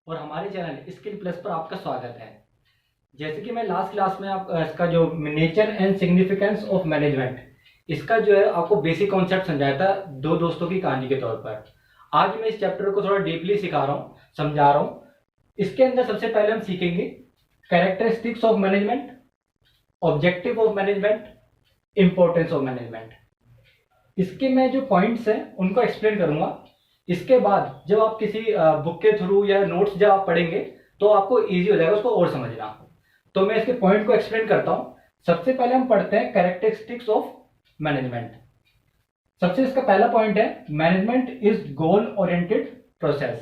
और हमारे channel skill plus पर आपका स्वागत है। जैसे कि मैं लास्ट क्लास में आप इसका जो nature and significance of management, इसका जो है आपको बेसिक कॉन्सेप्ट समझाया था दो दोस्तों की कहानी के तौर पर। आज मैं इस चैप्टर को थोड़ा डीपली सिखा रहा हूँ, समझा रहा हूँ। इसके अंदर सबसे पहले हम सीखेंगे characteristics of management, objective of management, importance of management. इसके मैं जो पॉइंट्स हैं उनको एक्सप्लेन करूंगा। इसके बाद जब आप किसी बुक के थ्रू या नोट्स जब आप पढ़ेंगे तो आपको इजी हो जाएगा उसको और समझना। तो मैं इसके पॉइंट को एक्सप्लेन करता हूं। सबसे पहले हम पढ़ते हैं कैरेक्टरिस्टिक्स ऑफ मैनेजमेंट। सबसे इसका पहला पॉइंट है management is goal oriented process.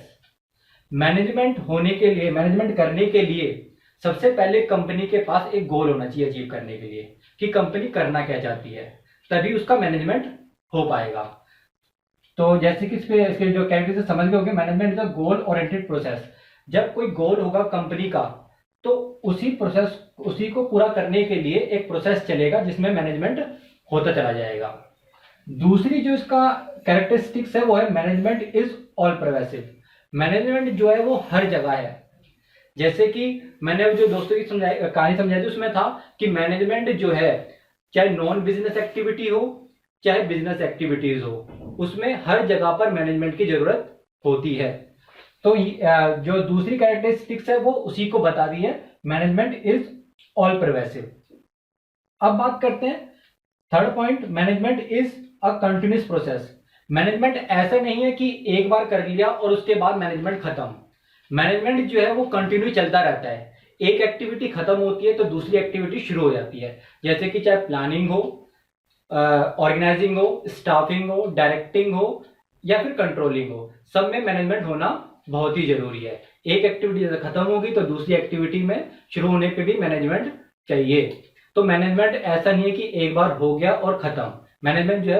Management होने के लिए, मैनेजमेंट करने के लिए सबसे पहले कंपनी के पास एक गोल होना चाहिए अचीव करने के लिए कि कंपनी करना क्या चाहती है, तभी उसका मैनेजमेंट हो पाएगा। तो जैसे कि इसके जो कैरेक्टरिस्टिक्स समझ गए होंगे, management is a goal oriented process. जब कोई गोल होगा कंपनी का तो उसी को पूरा करने के लिए एक प्रोसेस चलेगा जिसमें मैनेजमेंट होता चला जाएगा। दूसरी जो इसका कैरेक्टरिस्टिक्स है वो है management is all pervasive. Management जो है वो हर जगह है। जैसे कि मैंने जो दोस्तों की कहानी समझाई थी उसमें था कि मैनेजमेंट जो है चाहे नॉन बिजनेस एक्टिविटी हो चाहे बिजनेस एक्टिविटीज हो, उसमें हर जगह पर मैनेजमेंट की जरूरत होती है। तो जो दूसरी कैरेक्टरिस्टिक्स है वो उसी को बता रही है, मैनेजमेंट इज ऑल परवेसिव। अब बात करते हैं third point, management is a continuous process. Management ऐसा नहीं है कि एक बार कर लिया और उसके बाद मैनेजमेंट खत्म। मैनेजमेंट जो है वो कंटिन्यू चलता रहता है। एक एक्टिविटी खत्म होती है तो दूसरी एक्टिविटी शुरू हो जाती है। जैसे कि चाहे प्लानिंग हो, ऑर्गेनाइजिंग हो, स्टाफिंग हो, डायरेक्टिंग हो या फिर कंट्रोलिंग हो, सब में मैनेजमेंट होना बहुत ही जरूरी है। एक एक्टिविटी जैसे खत्म होगी तो दूसरी एक्टिविटी में शुरू होने पे भी मैनेजमेंट चाहिए। तो मैनेजमेंट ऐसा नहीं है कि एक बार हो गया और खत्म। मैनेजमेंट जो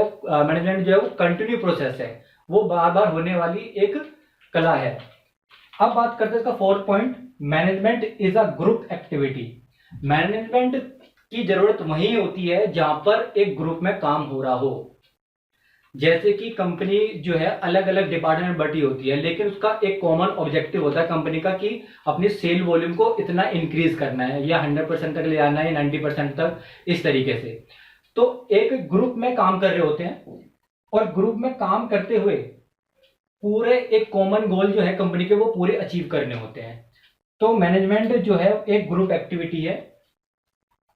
है वो कंटिन्यू प्रोसेस है, वो बार बार होने वाली एक कला है। अब बात करते हैं इसका fourth point, management is a group activity. Management की जरूरत वहीं होती है जहां पर एक ग्रुप में काम हो रहा हो। जैसे कि कंपनी जो है अलग अलग डिपार्टमेंट में बटी होती है, लेकिन उसका एक कॉमन ऑब्जेक्टिव होता है कंपनी का कि अपनी सेल वॉल्यूम को इतना इंक्रीज करना है या 100% तक ले आना है या 90% तक, इस तरीके से। तो एक ग्रुप में काम कर रहे होते हैं और ग्रुप में काम करते हुए पूरे एक कॉमन गोल जो है कंपनी के वो पूरे अचीव करने होते हैं। तो मैनेजमेंट जो है एक ग्रुप एक्टिविटी है।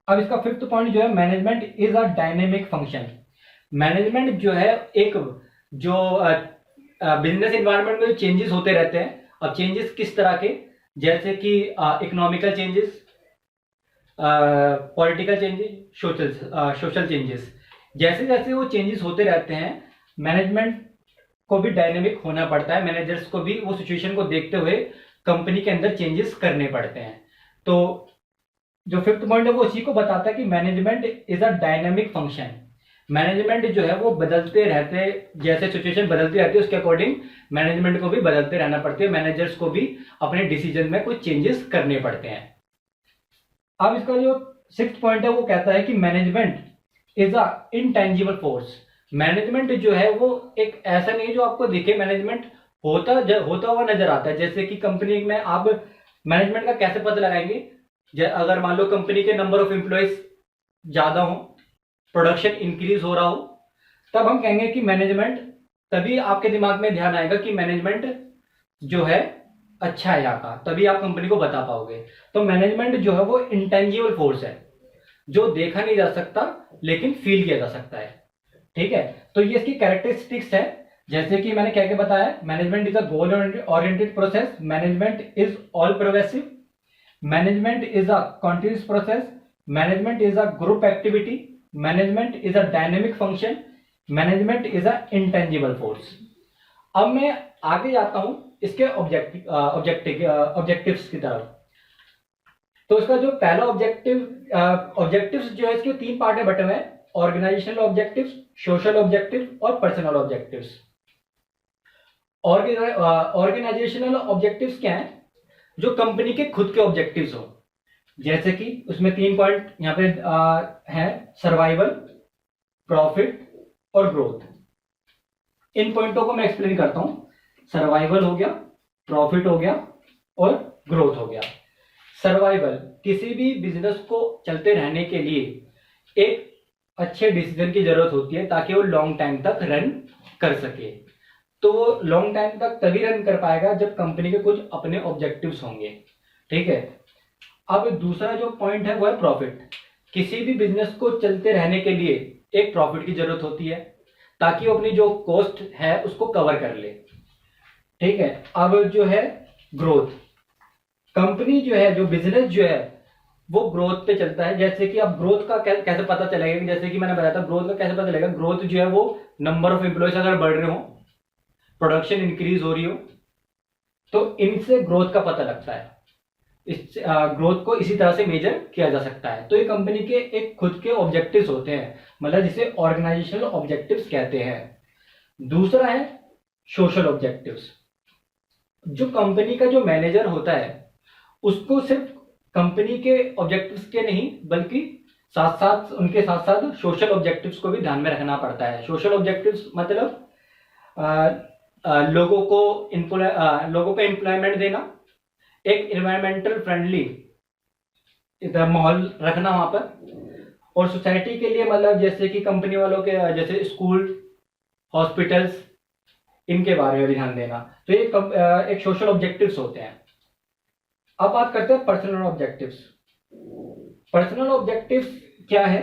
अब इसका फिफ्थ पॉइंट जो है, management is a dynamic function. Management जो है एक जो बिजनेस एनवायरनमेंट में चेंजेस होते रहते हैं। अब चेंजेस किस तरह के, जैसे कि economical changes, political changes, social changes, जैसे जैसे वो चेंजेस होते रहते हैं मैनेजमेंट को भी डायनेमिक होना पड़ता है। मैनेजर्स को भी वो सिचुएशन को देखते हुए कंपनी के अंदर चेंजेस करने पड़ते हैं। तो जो फिफ्थ पॉइंट है वो इसी को बताता है कि management is a dynamic function. Management जो है वो बदलते रहते, जैसे सिचुएशन बदलती रहती है उसके अकॉर्डिंग मैनेजमेंट को भी बदलते रहना पड़ती है। मैनेजर्स को भी अपने डिसीजन में कुछ चेंजेस करने पड़ते हैं। अब इसका जो सिक्स्थ पॉइंट है वो कहता है कि management is a intangible force. Management जो है वो एक ऐसा नहीं है जो आपको दिखे, मैनेजमेंट होता हुआ नजर आता है। जैसे कि कंपनी में आप मैनेजमेंट का कैसे पता लगाएंगे, अगर मान लो कंपनी के नंबर ऑफ एम्प्लॉयज ज्यादा हो, प्रोडक्शन इंक्रीज हो रहा हो, तब हम कहेंगे कि मैनेजमेंट, तभी आपके दिमाग में ध्यान आएगा कि मैनेजमेंट जो है अच्छा है यहाँ का, तभी आप कंपनी को बता पाओगे। तो मैनेजमेंट जो है वो इंटेंजिबल फोर्स है, जो देखा नहीं जा सकता लेकिन फील किया जा सकता है। ठीक है, तो ये इसकी कैरेक्टरिस्टिक्स है। जैसे कि मैंने क्या क्या बताया, management is a goal oriented process, management is all pervasive, management is a continuous process, management is a group activity, management is a dynamic function, management is a intangible force. अब मैं आगे जाता हूं इसके ऑब्जेक्टिव्स की तरफ। तो इसका जो पहला ऑब्जेक्टिव्स जो है इसके तीन पार्ट में बटे हुए हैं, ऑर्गेनाइजेशनल ऑब्जेक्टिव्स, सोशल ऑब्जेक्टिव और पर्सनल ऑब्जेक्टिव्स। ऑर्गेनाइजेशनल ऑब्जेक्टिव्स क्या है, जो कंपनी के खुद के ऑब्जेक्टिव्स हो। जैसे कि उसमें तीन पॉइंट यहाँ पे है, सर्वाइवल, प्रॉफिट और ग्रोथ। इन पॉइंटों को मैं एक्सप्लेन करता हूं। सर्वाइवल हो गया, प्रॉफिट हो गया और ग्रोथ हो गया। सर्वाइवल, किसी भी बिजनेस को चलते रहने के लिए एक अच्छे डिसीजन की जरूरत होती है ताकि वो लॉन्ग टाइम तक रन कर सके। तो वो लॉन्ग टाइम तक तभी रन कर पाएगा जब कंपनी के कुछ अपने ऑब्जेक्टिव्स होंगे। ठीक है। अब दूसरा जो पॉइंट है वो है प्रॉफिट। किसी भी बिजनेस को चलते रहने के लिए एक प्रॉफिट की जरूरत होती है ताकि वो अपनी जो कॉस्ट है उसको कवर कर ले। ठीक है। अब जो है ग्रोथ, कंपनी जो है, जो बिजनेस जो है वो ग्रोथ पे चलता है। जैसे कि अब ग्रोथ का कैसे पता चलेगा, जैसे कि मैंने बताया था ग्रोथ का कैसे पता चलेगा। ग्रोथ जो है वो नंबर ऑफ एम्प्लॉयज अगर बढ़ रहे हो, प्रोडक्शन इंक्रीज हो रही हो, तो इनसे ग्रोथ का पता लगता है। इस ग्रोथ को इसी तरह से मेजर किया जा सकता है। तो ये कंपनी के एक खुद के ऑब्जेक्टिव्स होते हैं, मतलब जिसे ऑर्गेनाइजेशनल ऑब्जेक्टिव्स कहते हैं। दूसरा है सोशल ऑब्जेक्टिव्स। जो कंपनी का जो मैनेजर होता है उसको सिर्फ कंपनी के ऑब्जेक्टिव्स के नहीं बल्कि साथ साथ उनके साथ साथ सोशल ऑब्जेक्टिव्स को भी ध्यान में रखना पड़ता है। सोशल ऑब्जेक्टिव्स मतलब लोगों को एम्प्लॉयमेंट देना, एक इन्वायरमेंटल फ्रेंडली माहौल रखना वहां पर, और सोसाइटी के लिए मतलब जैसे कि कंपनी वालों के जैसे स्कूल, हॉस्पिटल्स, इनके बारे में भी ध्यान देना। तो ये एक सोशल ऑब्जेक्टिव्स होते हैं। अब बात करते हैं पर्सनल ऑब्जेक्टिव्स। पर्सनल ऑब्जेक्टिव्स क्या है?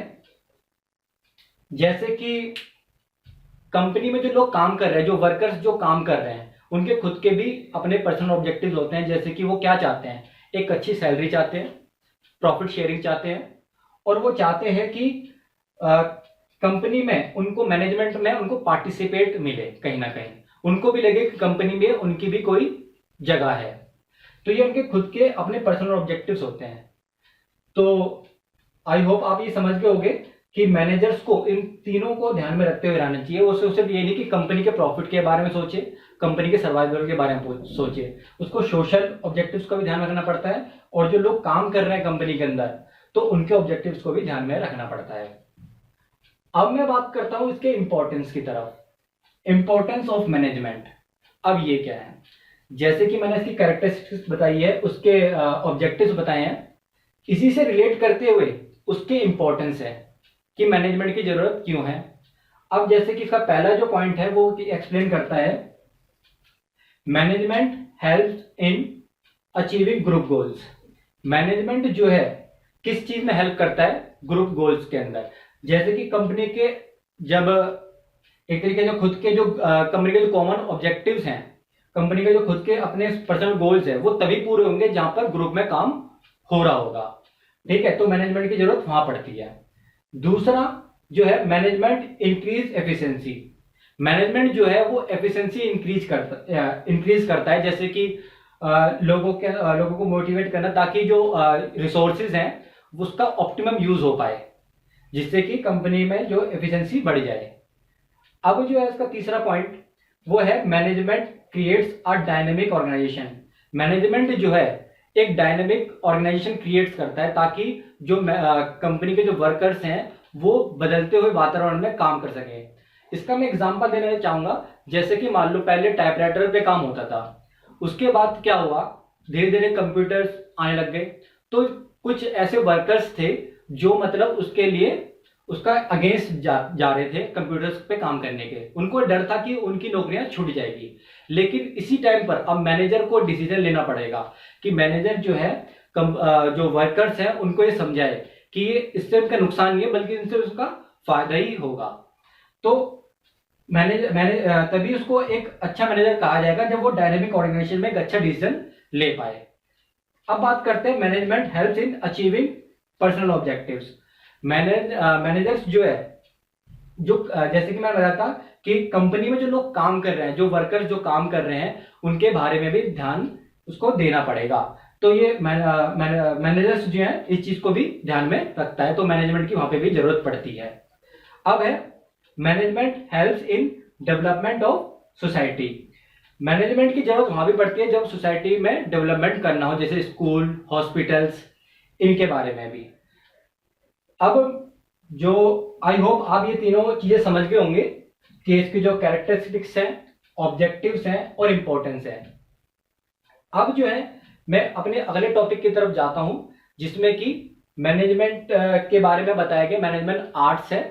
जैसे कि कंपनी में जो लोग काम कर रहे हैं, जो वर्कर्स जो काम कर रहे हैं, उनके खुद के भी अपने पर्सनल ऑब्जेक्टिव्स होते हैं। जैसे कि वो क्या चाहते हैं, एक अच्छी सैलरी चाहते हैं, प्रॉफिट शेयरिंग चाहते हैं, और वो चाहते हैं कि कंपनी में उनको, मैनेजमेंट में उनको पार्टिसिपेट मिले कहीं ना कहीं, उनको भी लगे कि कंपनी में उनकी भी कोई जगह है। तो ये उनके खुद के अपने पर्सनल ऑब्जेक्टिव्स होते हैं। तो आई होप आप ये समझ गए होंगे कि मैनेजर्स को इन तीनों को ध्यान में रखते हुए रहना चाहिए। वो सिर्फ ये नहीं कि कंपनी के प्रॉफिट के बारे में सोचे, कंपनी के सर्वाइवल के बारे में सोचे, उसको सोशल ऑब्जेक्टिव्स का भी ध्यान रखना पड़ता है, और जो लोग काम कर रहे हैं कंपनी के अंदर तो उनके ऑब्जेक्टिव्स को भी ध्यान में रखना पड़ता है। अब मैं बात करता हूं इसके इंपॉर्टेंस की तरफ। Importance of management. अब ये क्या है? जैसे कि मैंने इसकी कैरेक्टरिस्टिक्स बताई है, उसके ऑब्जेक्टिव्स बताए हैं, इसी से रिलेट करते हुए उसके इंपॉर्टेंस है कि मैनेजमेंट की जरूरत क्यों है। अब जैसे कि इसका पहला जो पॉइंट है वो एक्सप्लेन करता है, management helps in achieving group goals. Management जो है किस चीज में हेल्प करता है? ग्रुप गोल्स के अंदर। जैसे कि कंपनी के जब एक तरीके जो खुद के जो कंपनी के जो कॉमन ऑब्जेक्टिव्स हैं, कंपनी के जो खुद के अपने पर्सनल गोल्स हैं, वो तभी पूरे होंगे जहां पर ग्रुप में काम हो रहा होगा। ठीक है। तो मैनेजमेंट की जरूरत वहां पड़ती है। दूसरा जो है मैनेजमेंट इंक्रीज एफिशिएंसी। मैनेजमेंट जो है वो एफिशिएंसी इंक्रीज करता है। जैसे कि लोगों को मोटिवेट करना ताकि जो रिसोर्सेज हैं उसका ऑप्टिमम यूज हो पाए, जिससे कि कंपनी में जो एफिशिएंसी बढ़ जाए। अब जो है इसका तीसरा पॉइंट वो है management creates a dynamic organization. Management जो है एक डायनेमिक ऑर्गेनाइजेशन क्रिएट्स करता है ताकि जो कंपनी के जो वर्कर्स हैं वो बदलते हुए वातावरण में काम कर सके। इसका मैं एग्जांपल देना चाहूंगा। जैसे कि मान लो पहले टाइपराइटर पे काम होता था, उसके बाद क्या हुआ, धीरे धीरे कंप्यूटर्स आने लग गए। तो कुछ ऐसे वर्कर्स थे जो मतलब उसके लिए उसका अगेंस्ट जा रहे थे कंप्यूटर्स पे काम करने के। उनको डर था कि उनकी नौकरियां छूट जाएगी। लेकिन इसी टाइम पर अब मैनेजर को डिसीजन लेना पड़ेगा कि मैनेजर जो है जो वर्कर्स हैं उनको ये समझाए कि ये इससे उनका नुकसान नहीं है बल्कि इनसे उसका फायदा ही होगा। तो तभी उसको एक अच्छा मैनेजर कहा जाएगा जब वो डायनेमिक ऑर्गेनाइजेशन में एक अच्छा डिसीजन ले पाए। अब बात करते हैं management helps in achieving personal objectives. Managers जो है जैसे कि मैं बताया था कि कंपनी में जो लोग काम कर रहे हैं, जो वर्कर्स जो काम कर रहे हैं, उनके बारे में भी ध्यान उसको देना पड़ेगा। तो ये मैनेजर्स जो है इस चीज को भी ध्यान में रखता है। तो मैनेजमेंट की वहां पे भी जरूरत पड़ती है। अब है management helps in development of society. Management की जरूरत वहां भी पड़ती है जब सोसाइटी में डेवलपमेंट करना हो, जैसे स्कूल, हॉस्पिटल्स, इनके बारे में भी। अब जो आई होप आप ये तीनों चीजें समझ गए होंगे कि इसकी जो कैरेक्टरिस्टिक्स हैं, ऑब्जेक्टिव्स हैं और इंपॉर्टेंस है। अब जो है मैं अपने अगले टॉपिक की तरफ जाता हूं, जिसमें कि मैनेजमेंट के बारे में बताया गया। मैनेजमेंट आर्ट्स है,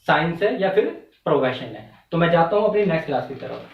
साइंस है या फिर प्रोफेशन है। तो मैं जाता हूं अपनी नेक्स्ट क्लास की तरफ।